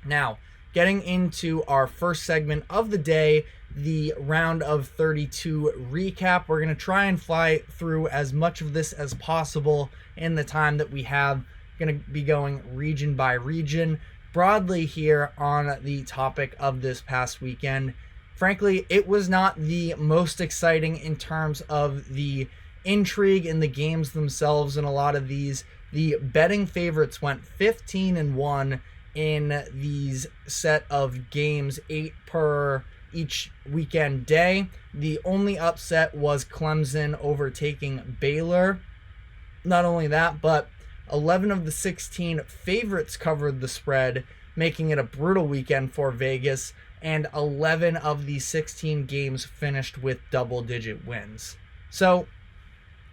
Now, getting into our first segment of the day, the round of 32 recap. We're going to try and fly through as much of this as possible in the time that we have. Going to be going region by region broadly here on the topic of this past weekend. Frankly, it was not the most exciting in terms of the intrigue in the games themselves. In a lot of these, the betting favorites went 15-1 in these set of games, 8 per each weekend day. The only upset was Clemson overtaking Baylor. Not only that, but 11 of the 16 favorites covered the spread, making it a brutal weekend for Vegas, and 11 of the 16 games finished with double-digit wins. So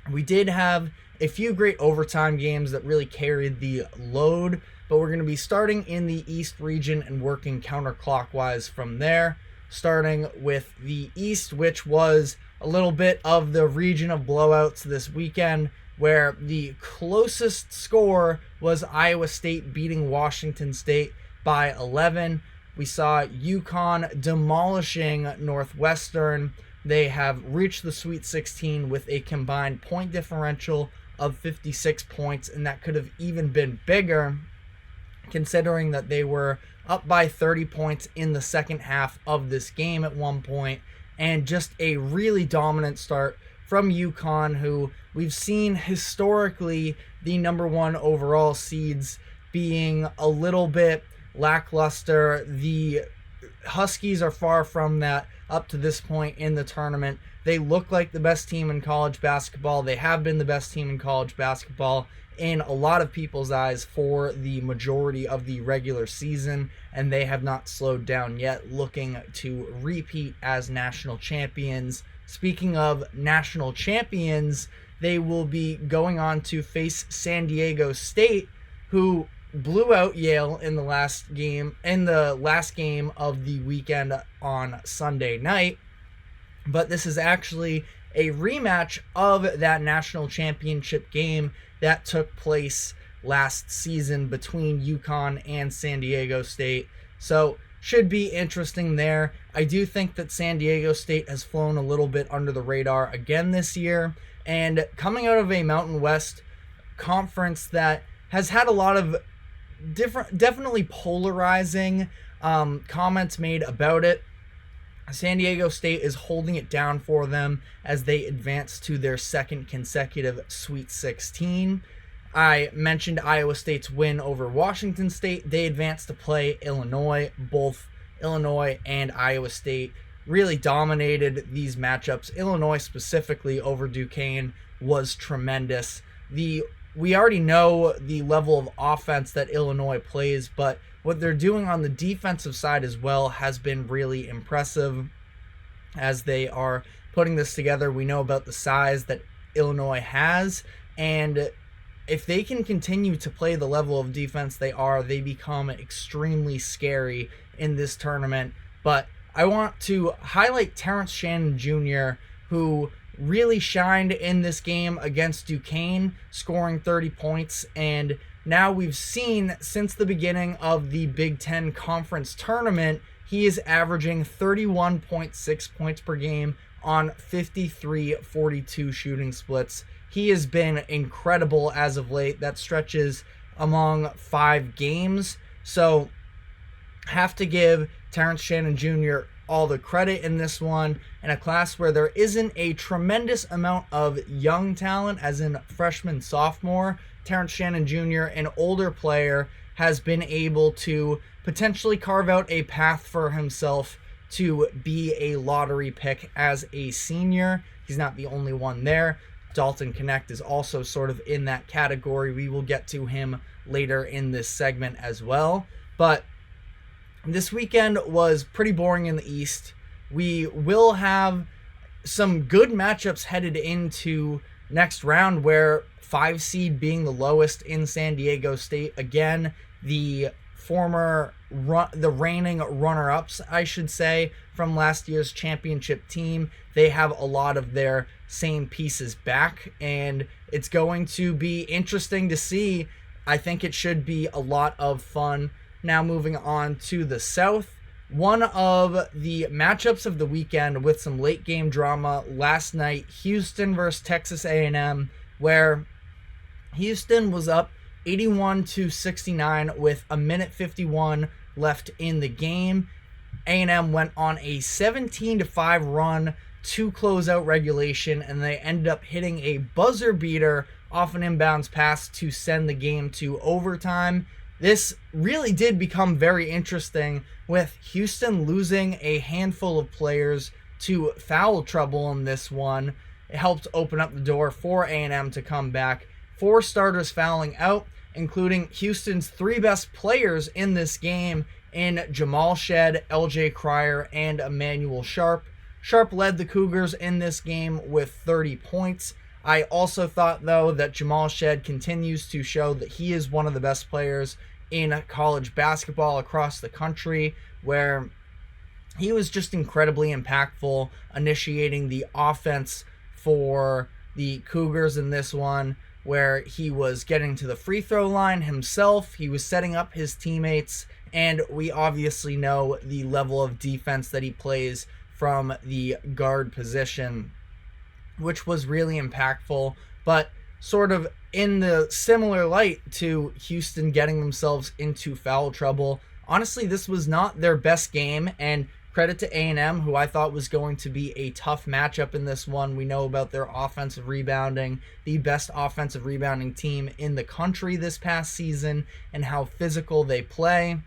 we did have a few great overtime games that really carried the load, but we're going to be starting in the East region and working counterclockwise from there, starting with the East, which was a little bit of the region of blowouts this weekend, where the closest score was Iowa State beating Washington State by 11. We saw UConn demolishing Northwestern. They have reached the Sweet 16 with a combined point differential of 56 points, and that could have even been bigger considering that they were up by 30 points in the second half of this game at one point, and just a really dominant start from UConn, who we've seen historically the number one overall seeds being a little bit lackluster. The Huskies are far from that up to this point in the tournament. They look like the best team in college basketball. They have been the best team in college basketball in a lot of people's eyes for the majority of the regular season, and they have not slowed down yet, looking to repeat as national champions. Speaking of national champions, they will be going on to face San Diego State, who blew out Yale in the last game of the weekend on Sunday night. But this is actually a rematch of that national championship game that took place last season between UConn and San Diego State. So should be interesting there. I do think that San Diego State has flown a little bit under the radar again this year, and coming out of a Mountain West conference that has had a lot of definitely polarizing comments made about it, San Diego State is holding it down for them as they advance to their second consecutive Sweet 16. I mentioned Iowa State's win over Washington State. They advanced to play Illinois. Both Illinois and Iowa State really dominated these matchups. Illinois specifically over Duquesne was tremendous. We already know the level of offense that Illinois plays, but what they're doing on the defensive side as well has been really impressive as they are putting this together. We know about the size that Illinois has, and if they can continue to play the level of defense they become extremely scary in this tournament. But I want to highlight Terrence Shannon Jr., who really shined in this game against Duquesne, scoring 30 points, and now we've seen since the beginning of the Big Ten Conference Tournament, he is averaging 31.6 points per game on 53-42 shooting splits. He has been incredible as of late. That stretches among 5 games. So have to give Terrence Shannon Jr. all the credit in this one, in a class where there isn't a tremendous amount of young talent, as in freshman, sophomore. Terrence Shannon Jr., an older player, has been able to potentially carve out a path for himself to be a lottery pick as a senior. He's not the only one there. Dalton Knecht is also sort of in that category. We will get to him later in this segment as well. But this weekend was pretty boring in the East. We will have some good matchups headed into next round, where 5 seed being the lowest in San Diego State. Again, the reigning runner-ups, I should say, from last year's championship team. They have a lot of their same pieces back, and it's going to be interesting to see. I think it should be a lot of fun. Now moving on to the South. One of the matchups of the weekend with some late game drama last night, Houston versus Texas A&M, where Houston was up 81-69 with a minute 51 left in the game. A&M went on a 17-5 run to close out regulation, and they ended up hitting a buzzer beater off an inbounds pass to send the game to overtime. This really did become very interesting, with Houston losing a handful of players to foul trouble in this one. It helped open up the door for A&M to come back. 4 starters fouling out, including Houston's 3 best players in this game in Jamal Shead, LJ Cryer, and Emmanuel Sharp. Sharp led the Cougars in this game with 30 points. I also thought, though, that Jamal Shead continues to show that he is one of the best players in college basketball across the country, where he was just incredibly impactful, initiating the offense for the Cougars in this one, where he was getting to the free throw line himself, he was setting up his teammates, and we obviously know the level of defense that he plays from the guard position, which was really impactful. But sort of in the similar light to Houston getting themselves into foul trouble, honestly, this was not their best game, and credit to A&M, who I thought was going to be a tough matchup in this one. We know about their offensive rebounding, the best offensive rebounding team in the country this past season, and how physical they play.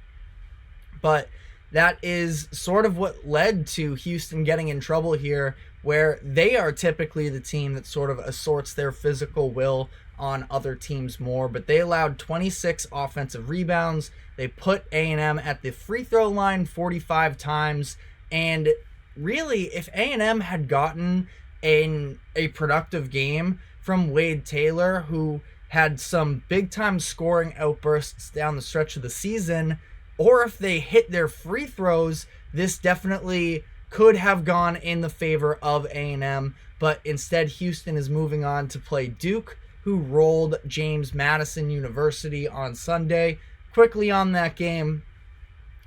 But that is sort of what led to Houston getting in trouble here, where they are typically the team that sort of assorts their physical will on other teams more, but they allowed 26 offensive rebounds. They put A&M at the free throw line 45 times, and really, if A&M had gotten a productive game from Wade Taylor, who had some big-time scoring outbursts down the stretch of the season, or if they hit their free throws, this definitely could have gone in the favor of A&M, but instead Houston is moving on to play Duke, who rolled James Madison University on Sunday. Quickly on that game,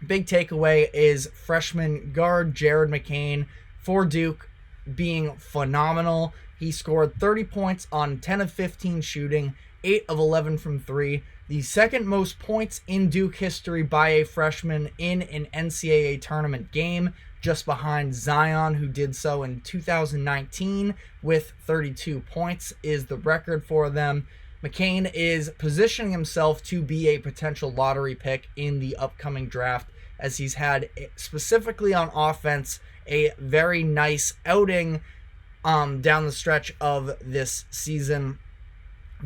big takeaway is freshman guard Jared McCain for Duke being phenomenal. He scored 30 points on 10 of 15 shooting, 8 of 11 from 3. The second most points in Duke history by a freshman in an NCAA tournament game, just behind Zion, who did so in 2019 with 32 points, is the record for them. McCain is positioning himself to be a potential lottery pick in the upcoming draft, as he's had, specifically on offense, a very nice outing down the stretch of this season.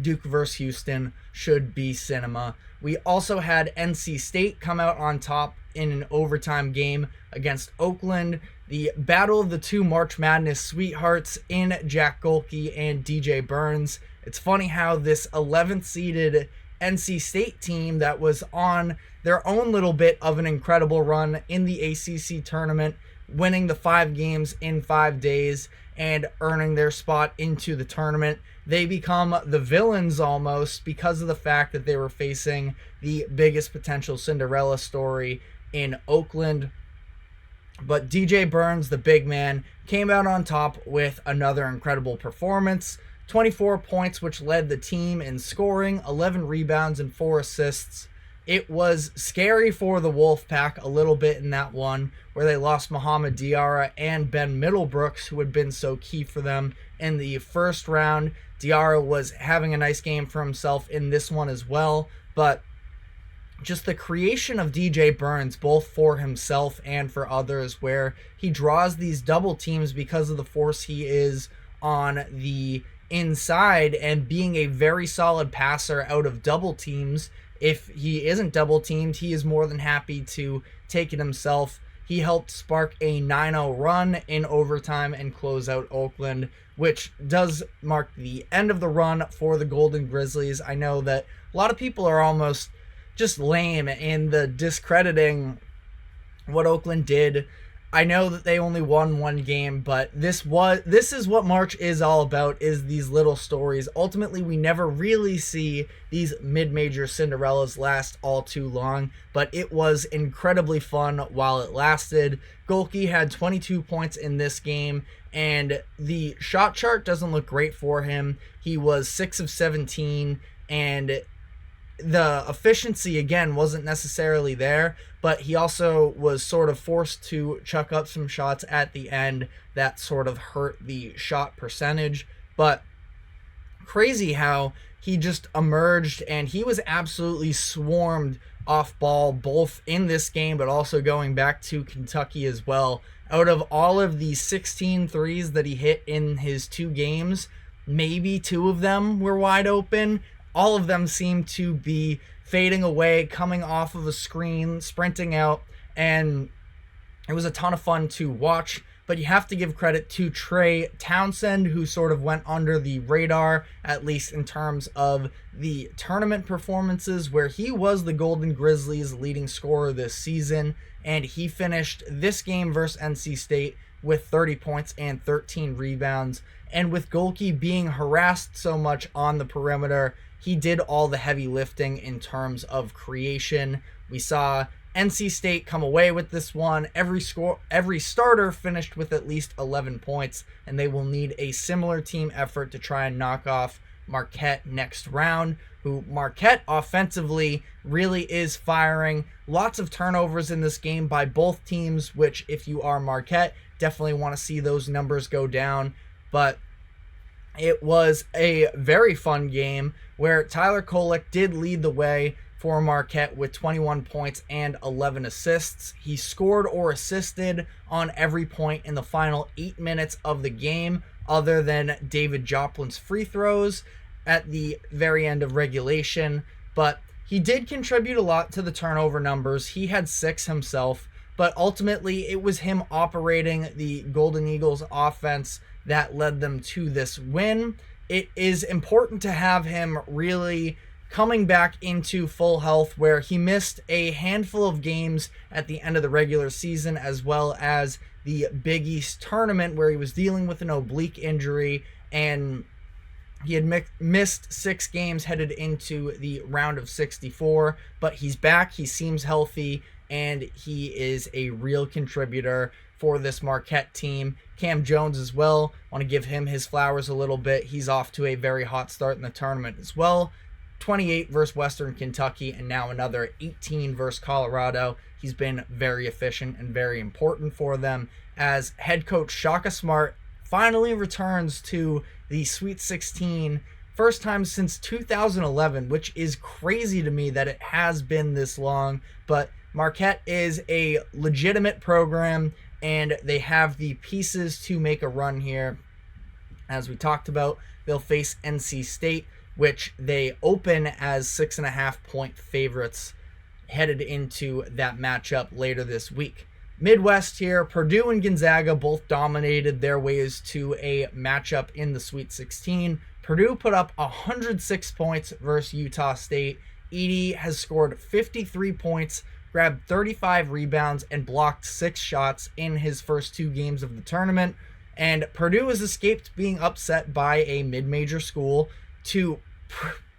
Duke versus Houston should be cinema. We also had NC State come out on top in an overtime game against Oakland. The battle of the two March Madness sweethearts in Jack Golke and DJ Burns. It's funny how this 11th seeded NC State team that was on their own little bit of an incredible run in the ACC tournament, winning the 5 games in 5 days and earning their spot into the tournament, they become the villains almost because of the fact that they were facing the biggest potential Cinderella story in Oakland. But DJ Burns, the big man, came out on top with another incredible performance. 24 points, which led the team in scoring, 11 rebounds and 4 assists. It was scary for the Wolfpack a little bit in that one, where they lost Muhammad Diarra and Ben Middlebrooks, who had been so key for them in the first round. Diarra was having a nice game for himself in this one as well, but just the creation of DJ Burns, both for himself and for others, where he draws these double teams because of the force he is on the inside, and being a very solid passer out of double teams. If he isn't double teamed, he is more than happy to take it himself. He helped spark a 9-0 run in overtime and close out Oakland, which does mark the end of the run for the Golden Grizzlies. I know that a lot of people are almost just lame in the discrediting what Oakland did I know that they only won one game, but this is what March is all about, is these little stories. Ultimately, we never really see these mid-major Cinderellas last all too long, but it was incredibly fun while it lasted. Golke had 22 points in this game, and the shot chart doesn't look great for him. He was 6 of 17, and the efficiency, again, wasn't necessarily there, but he also was sort of forced to chuck up some shots at the end that sort of hurt the shot percentage. But crazy how he just emerged, and he was absolutely swarmed off ball, both in this game, but also going back to Kentucky as well. Out of all of the 16 threes that he hit in his 2 games, maybe 2 of them were wide open. All of them seem to be fading away, coming off of a screen, sprinting out, and it was a ton of fun to watch. But you have to give credit to Trey Townsend, who sort of went under the radar, at least in terms of the tournament performances, where he was the Golden Grizzlies' leading scorer this season, and he finished this game versus NC State with 30 points and 13 rebounds. And with Golke being harassed so much on the perimeter, he did all the heavy lifting in terms of creation. We saw NC State come away with this one. Every starter finished with at least 11 points, and they will need a similar team effort to try and knock off Marquette next round, who Marquette offensively really is firing. Lots of turnovers in this game by both teams, which if you are Marquette, definitely want to see those numbers go down. But it was a very fun game where Tyler Kolek did lead the way for Marquette with 21 points and 11 assists. He scored or assisted on every point in the final 8 minutes of the game, other than David Joplin's free throws at the very end of regulation. But he did contribute a lot to the turnover numbers. He had 6 himself, but ultimately it was him operating the Golden Eagles offense that led them to this win. It is important to have him really coming back into full health, where he missed a handful of games at the end of the regular season, as well as the Big East tournament, where he was dealing with an oblique injury, and he had missed 6 games headed into the round of 64, but he's back, he seems healthy, and he is a real contributor for this Marquette team. Cam Jones as well, want to give him his flowers a little bit. He's off to a very hot start in the tournament as well. 28 versus Western Kentucky, and now another 18 versus Colorado. He's been very efficient and very important for them, as head coach Shaka Smart finally returns to the Sweet 16, first time since 2011, which is crazy to me that it has been this long. But Marquette is a legitimate program, and they have the pieces to make a run here. As we talked about, they'll face NC State, which they open as 6.5 point favorites headed into that matchup later this week. Midwest here, Purdue and Gonzaga both dominated their ways to a matchup in the Sweet 16. Purdue put up 106 points versus Utah State. Edey has scored 53 points, grabbed 35 rebounds, and blocked 6 shots in his first 2 games of the tournament. And Purdue has escaped being upset by a mid-major school to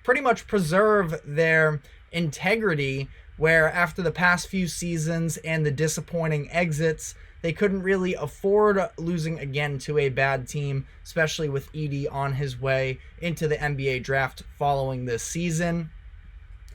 pretty much preserve their integrity, where after the past few seasons and the disappointing exits, they couldn't really afford losing again to a bad team, especially with Edey on his way into the NBA draft following this season.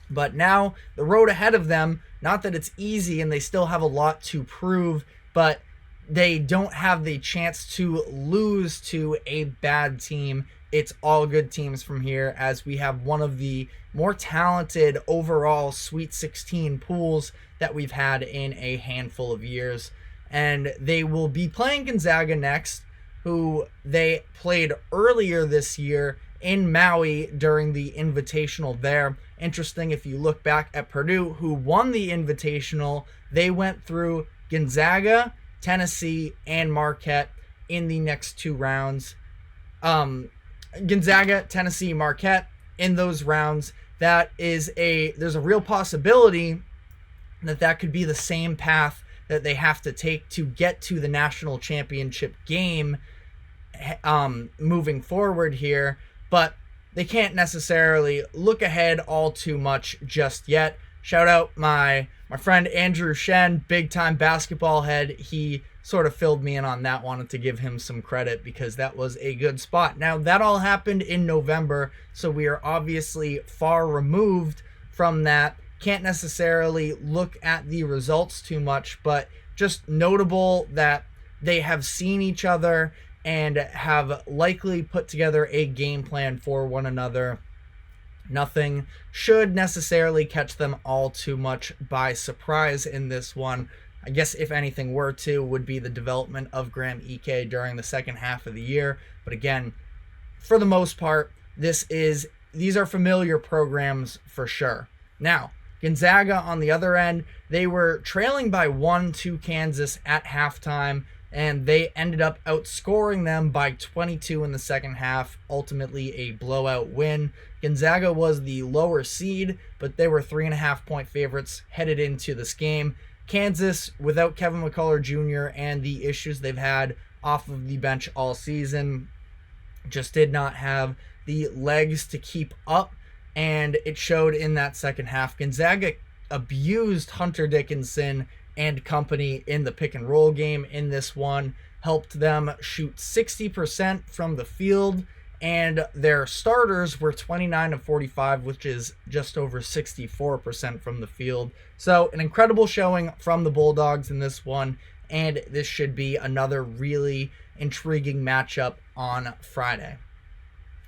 But now the road ahead of them, not that it's easy and they still have a lot to prove, but they don't have the chance to lose to a bad team. It's all good teams from here, as we have one of the more talented overall Sweet 16 pools that we've had in a handful of years. And they will be playing Gonzaga next, who they played earlier this year in Maui during the Invitational there. Interesting, if you look back at Purdue, who won the Invitational, they went through Gonzaga, Tennessee, and Marquette in the next 2 rounds. Gonzaga, Tennessee, Marquette in those rounds. There's a real possibility that could be the same path that they have to take to get to the national championship game moving forward here, but they can't necessarily look ahead all too much just yet. Shout out my friend Andrew Shen, big time basketball head. He sort of filled me in on that. Wanted to give him some credit because that was a good spot. Now, that all happened in November, so we are obviously far removed from that. Can't necessarily look at the results too much, but just notable that they have seen each other and have likely put together a game plan for one another. Nothing should necessarily catch them all too much by surprise in this one. I guess if anything were to, would be the development of Graham Ike during the second half of the year. But again, for the most part, these are familiar programs for sure. Now, Gonzaga on the other end, they were trailing by 1 to Kansas at halftime, and they ended up outscoring them by 22 in the second half, ultimately a blowout win. Gonzaga was the lower seed, but they were 3.5-point favorites headed into this game. Kansas, without Kevin McCullough Jr. and the issues they've had off of the bench all season, just did not have the legs to keep up, and it showed in that second half. Gonzaga abused Hunter Dickinson and company in the pick and roll game in this one, helped them shoot 60% from the field, and their starters were 29 of 45, which is just over 64% from the field. So an incredible showing from the Bulldogs in this one, and this should be another really intriguing matchup on Friday.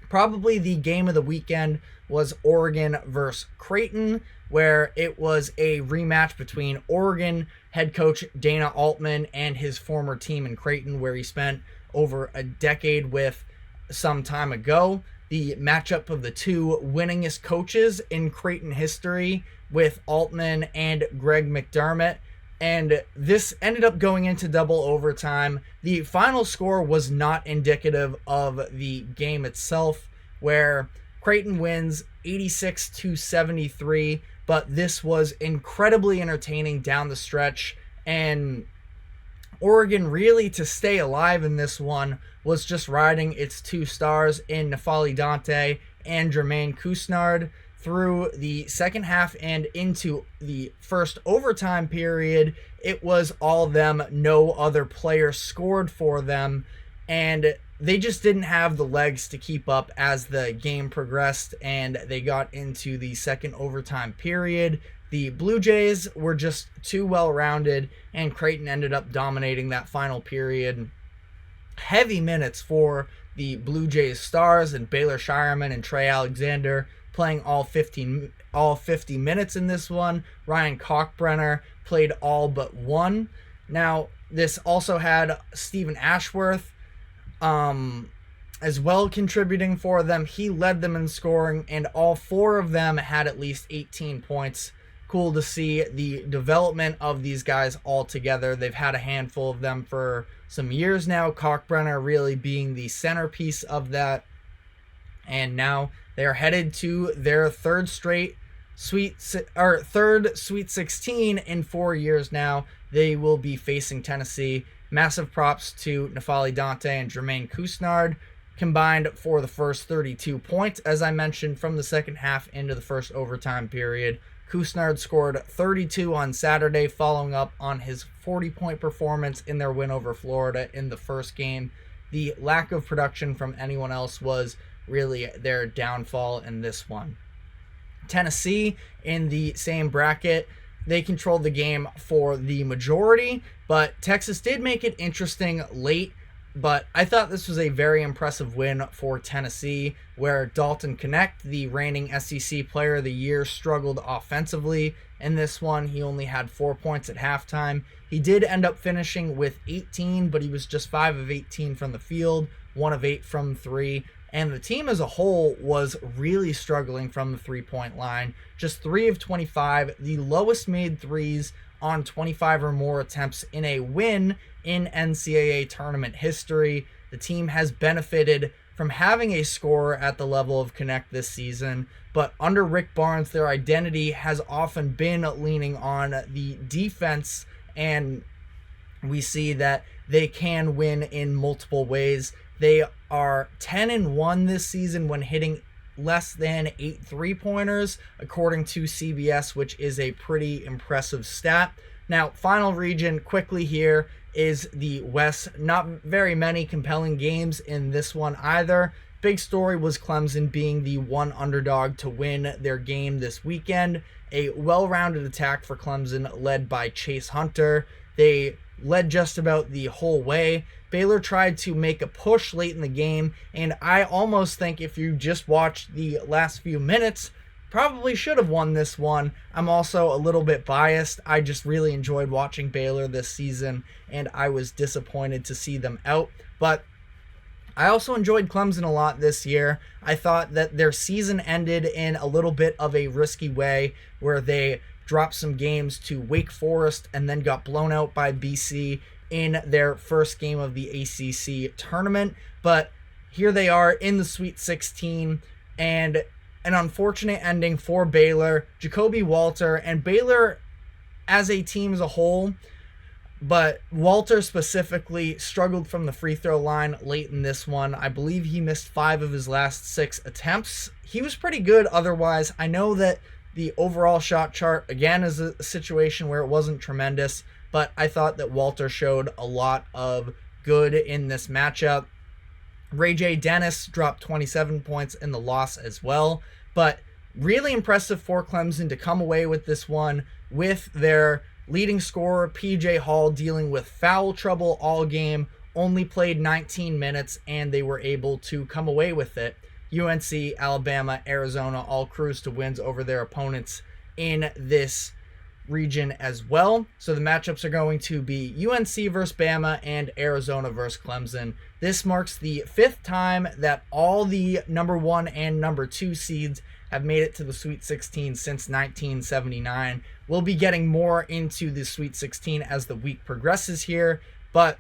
Probably the game of the weekend was Oregon versus Creighton, where it was a rematch between Oregon head coach Dana Altman and his former team in Creighton, where he spent over a decade with some time ago. The matchup of the two winningest coaches in Creighton history with Altman and Greg McDermott. And this ended up going into double overtime. The final score was not indicative of the game itself, where Creighton wins 86-73, but this was incredibly entertaining down the stretch, and Oregon really, to stay alive in this one, was just riding its two stars in N'Faly Dante and Jermaine Couisnard through the second half and into the first overtime period. It was all them. No other player scored for them, and they just didn't have the legs to keep up as the game progressed and they got into the second overtime period. The Blue Jays were just too well-rounded, and Creighton ended up dominating that final period. Heavy minutes for the Blue Jays stars, and Baylor Shireman and Trey Alexander playing all 50 minutes in this one. Ryan Kalkbrenner played all but one. Now, this also had Stephen Ashworth as well contributing for them. He led them in scoring, and all four of them had at least 18 points. Cool to see the development of these guys all together. They've had a handful of them for some years now, Kalkbrenner really being the centerpiece of that. And now they are headed to their third Sweet 16 in 4 years now. They will be facing Tennessee. Massive props to N'Faly Dante and Jermaine Couisnard, combined for the first 32 points, as I mentioned, from the second half into the first overtime period. Couisnard scored 32 on Saturday, following up on his 40-point performance in their win over Florida in the first game. The lack of production from anyone else was really their downfall in this one. Tennessee, in the same bracket, they controlled the game for the majority, but Texas did make it interesting late. But I thought this was a very impressive win for Tennessee, where Dalton Knecht, the reigning SEC Player of the Year, struggled offensively. In this one, he only had 4 points at halftime. He did end up finishing with 18, but he was just 5 of 18 from the field, 1 of 8 from 3. And the team as a whole was really struggling from the three-point line. Just 3 of 25, the lowest made threes on 25 or more attempts in a win in NCAA tournament history. The team has benefited from having a scorer at the level of Knecht this season, but under Rick Barnes, their identity has often been leaning on the defense and we see that they can win in multiple ways. They are 10-1 this season when hitting less than 8 3-pointers, according to CBS, which is a pretty impressive stat. Now, final region quickly here is the West. Not very many compelling games in this one either. Big story was Clemson being the one underdog to win their game this weekend. A well-rounded attack for Clemson led by Chase Hunter. They led just about the whole way. Baylor tried to make a push late in the game, and I almost think if you just watched the last few minutes, probably should have won this one. I'm also a little bit biased. I just really enjoyed watching Baylor this season, and I was disappointed to see them out. But I also enjoyed Clemson a lot this year. I thought that their season ended in a little bit of a risky way, where they dropped some games to Wake Forest and then got blown out by BC in their first game of the ACC tournament. But here they are in the Sweet 16, and an unfortunate ending for Baylor, Jacoby Walter, and Baylor as a team as a whole, but Walter specifically struggled from the free throw line late in this one. I believe he missed 5 of his last 6 attempts. He was pretty good otherwise. I know that the overall shot chart, again, is a situation where it wasn't tremendous, but I thought that Walter showed a lot of good in this matchup. Ray J. Dennis dropped 27 points in the loss as well, but really impressive for Clemson to come away with this one with their leading scorer, PJ Hall, dealing with foul trouble all game, only played 19 minutes, and they were able to come away with it. UNC, Alabama, Arizona all cruised to wins over their opponents in this region as well. So the matchups are going to be UNC versus Bama and Arizona versus Clemson. This marks the 5th time that all the number 1 and number 2 seeds have made it to the Sweet 16 since 1979. We'll be getting more into the Sweet 16 as the week progresses here, but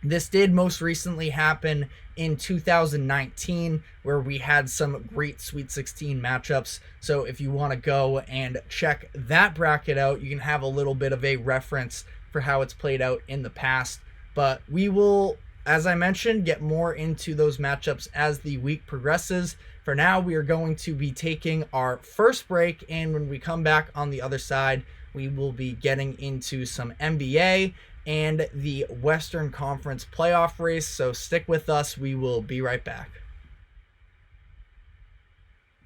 this did most recently happen in 2019, where we had some great Sweet 16 matchups. So if you want to go and check that bracket out, you can have a little bit of a reference for how it's played out in the past. But we will, as I mentioned, get more into those matchups as the week progresses. For now, we are going to be taking our first break, and when we come back on the other side, we will be getting into some NBA and the Western Conference playoff race. So stick with us. We will be right back.